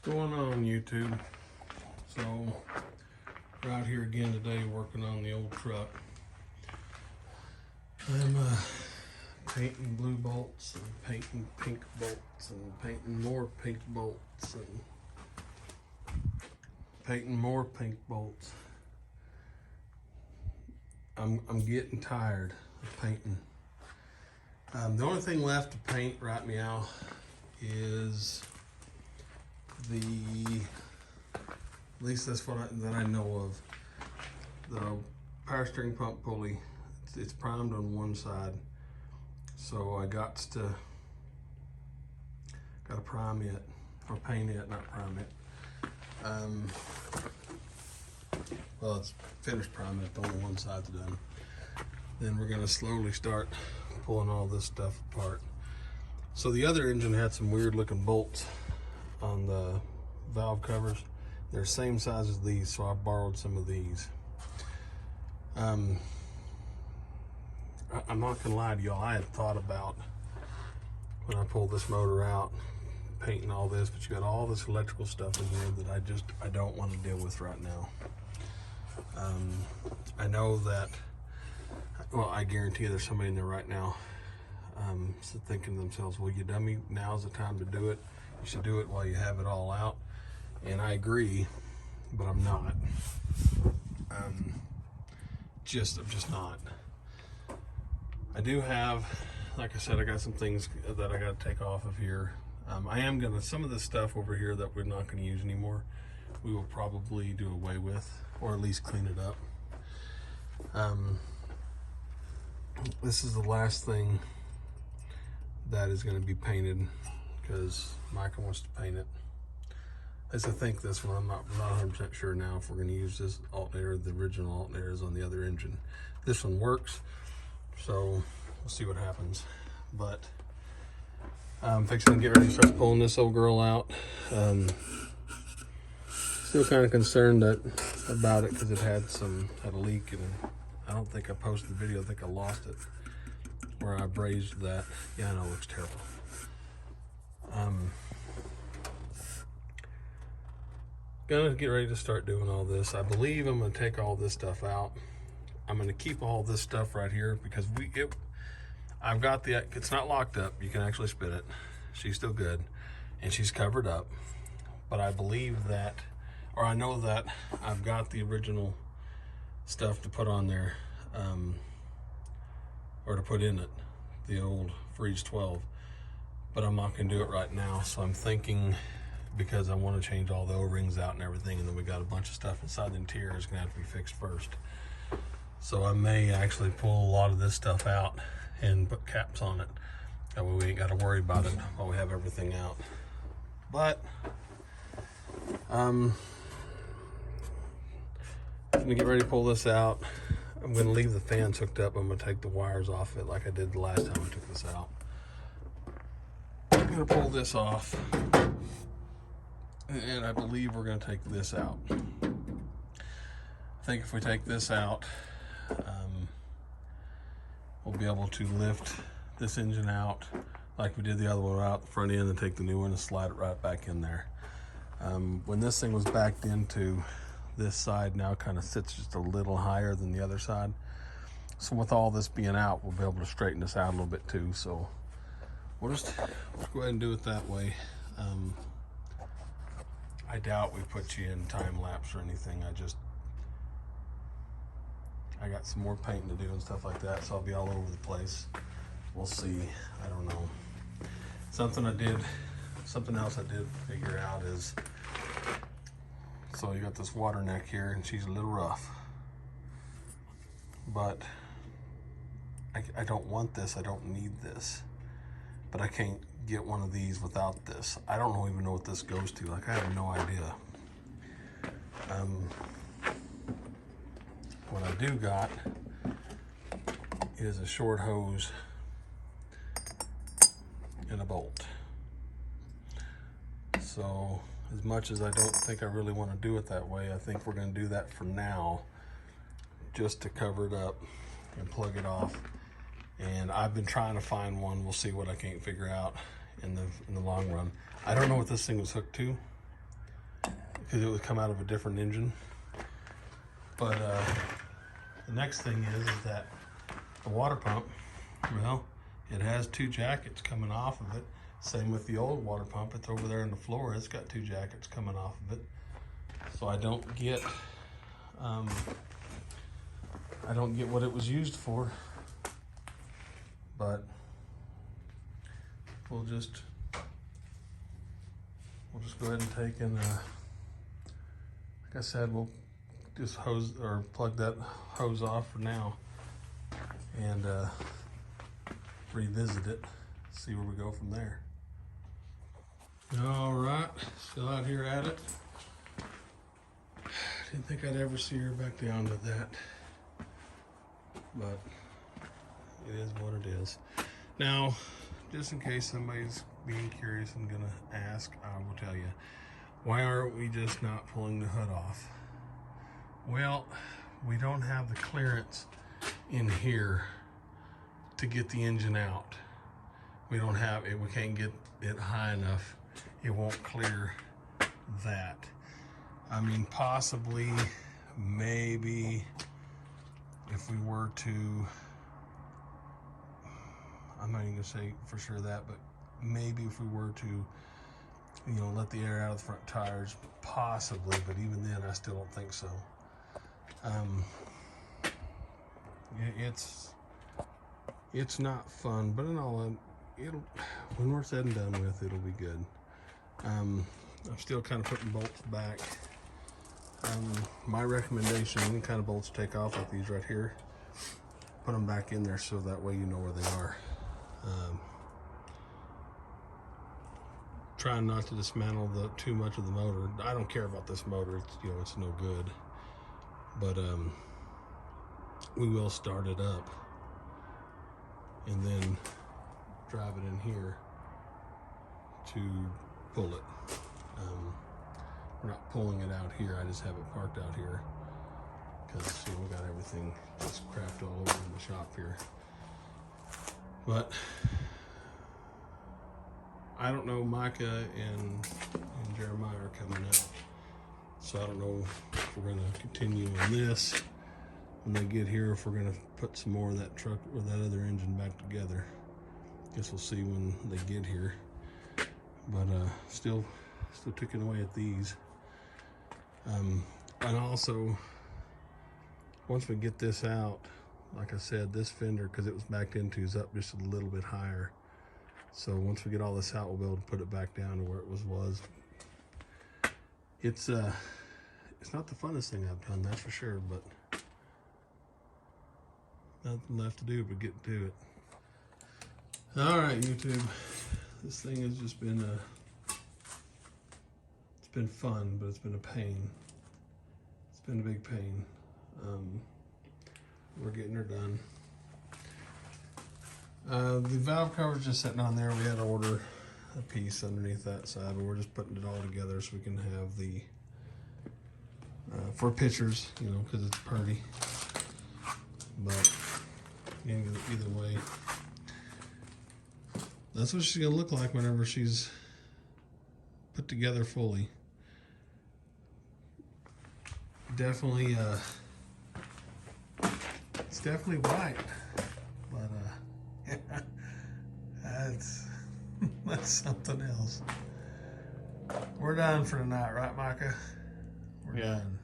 What's going on, YouTube? So we're out here again today working on the old truck. I'm painting blue bolts and painting pink bolts and painting more pink bolts and painting more pink bolts. I'm getting tired of painting. The only thing left to paint right now is at least that's what that I know of, the power steering pump pulley. It's primed on one side, so I got to prime it, or paint it, not prime it. Well, it's finished priming it, only one side's done. Then we're gonna slowly start pulling all this stuff apart. So the other engine had some weird looking bolts on the valve covers. They're the same size as these, so I borrowed some of these. I'm not gonna lie to y'all, I had thought about, when I pulled this motor out, painting all this, but you got all this electrical stuff in there that I don't want to deal with right now. I know that, well, I guarantee there's somebody in there right now thinking to themselves, well, you dummy, now's the time to do it. You should do it while you have it all out. And I agree, but I'm not. I'm just not. I do have, like I said, I got some things that I got to take off of here. I am gonna, some of the stuff over here that we're not gonna use anymore, we will probably do away with, or at least clean it up. This is the last thing that is going to be painted because Micah wants to paint it. At least I think this one. I'm not 100% sure now if we're going to use this alternator. The original alternator is on the other engine. This one works, so we'll see what happens. But I'm fixing to get ready to start pulling this old girl out. Still kind of concerned about it because it had a leak, and I don't think I posted the video. I think I lost it where I brazed that. Yeah, I know, it looks terrible. Gonna get ready to start doing all this. I believe I'm gonna take all this stuff out. I'm gonna keep all this stuff right here because I've got it's not locked up. You can actually spin it. She's still good, and she's covered up. But I believe that, or I know that I've got the original stuff to put on there, or to put in it, the old Freeze 12, but I'm not gonna do it right now. So I'm thinking, because I want to change all the O-rings out and everything, and then we got a bunch of stuff inside the interior is gonna have to be fixed first. So I may actually pull a lot of this stuff out and put caps on it. That way we ain't got to worry about it while we have everything out. But I'm gonna get ready to pull this out. I'm gonna leave the fans hooked up. I'm gonna take the wires off it like I did the last time I took this out. I'm gonna pull this off, and I believe we're gonna take this out. I think if we take this out, we'll be able to lift this engine out like we did the other one, out the front end, and take the new one and slide it right back in there. When this thing was backed into, this side now kind of sits just a little higher than the other side. So with all this being out, we'll be able to straighten this out a little bit too. So we'll just go ahead and do it that way. I doubt we put you in time lapse or anything. I got some more painting to do and stuff like that, so I'll be all over the place. We'll see. I don't know. Something else I did figure out is, so you got this water neck here, and she's a little rough, but I don't want this. I don't need this, but I can't get one of these without this. I don't even know what this goes to. Like, I have no idea. What I do got is a short hose and a bolt. So as much as I don't think I really want to do it that way, I think we're going to do that for now, just to cover it up and plug it off. And I've been trying to find one. We'll see what I can't figure out in the long run. I don't know what this thing was hooked to. because it would come out of a different engine. But the next thing is that the water pump, well, it has 2 jackets coming off of it. Same with the old water pump. It's over there on the floor. It's got 2 jackets coming off of it. So I don't get what it was used for. But we'll just go ahead and take and like I said, we'll just plug that hose off for now and revisit it, see where we go from there. All right, still out here at it. Didn't think I'd ever see her back down to that, but it is what it is. Now, just in case somebody's being curious and gonna ask, I will tell you, why aren't we just not pulling the hood off? Well, we don't have the clearance in here to get the engine out. We don't have it, we can't get it high enough. It won't clear that. I mean, possibly, maybe, if we were to, I'm not even gonna say for sure that, but maybe if we were to, you know, let the air out of the front tires, possibly, but even then, I still don't think so. It's not fun, but in all, when we're said and done with, it'll be good. I'm still kind of putting bolts back. My recommendation, any kind of bolts take off like these right here, put them back in there so that way you know where they are. Trying not to dismantle too much of the motor. I don't care about this motor, it's, you know, it's no good. But we will start it up and then drive it in here to pull it. We're not pulling it out here, I just have it parked out here because, you know, we got everything just crapped all over in the shop here. But I don't know, Micah and Jeremiah are coming out, so I don't know if we're gonna continue on this when they get here, if we're gonna put some more of that truck or that other engine back together. Guess we'll see when they get here. But still ticking away at these. And also, once we get this out, like I said, this fender, because it was backed into, is up just a little bit higher. So once we get all this out, we'll be able to put it back down to where it was. It's not the funnest thing I've done, that's for sure, but nothing left to do but get to it. All right, YouTube, this thing has just been it's been fun, but it's been a pain. It's been a big pain. We're getting her done. The valve cover's just sitting on there. We had to order a piece underneath that side, but we're just putting it all together so we can have the for pictures, you know, because it's pretty. But either way, that's what she's gonna look like whenever she's put together fully. Definitely, it's definitely white, but that's something else. We're done for tonight, right, Micah? We're done.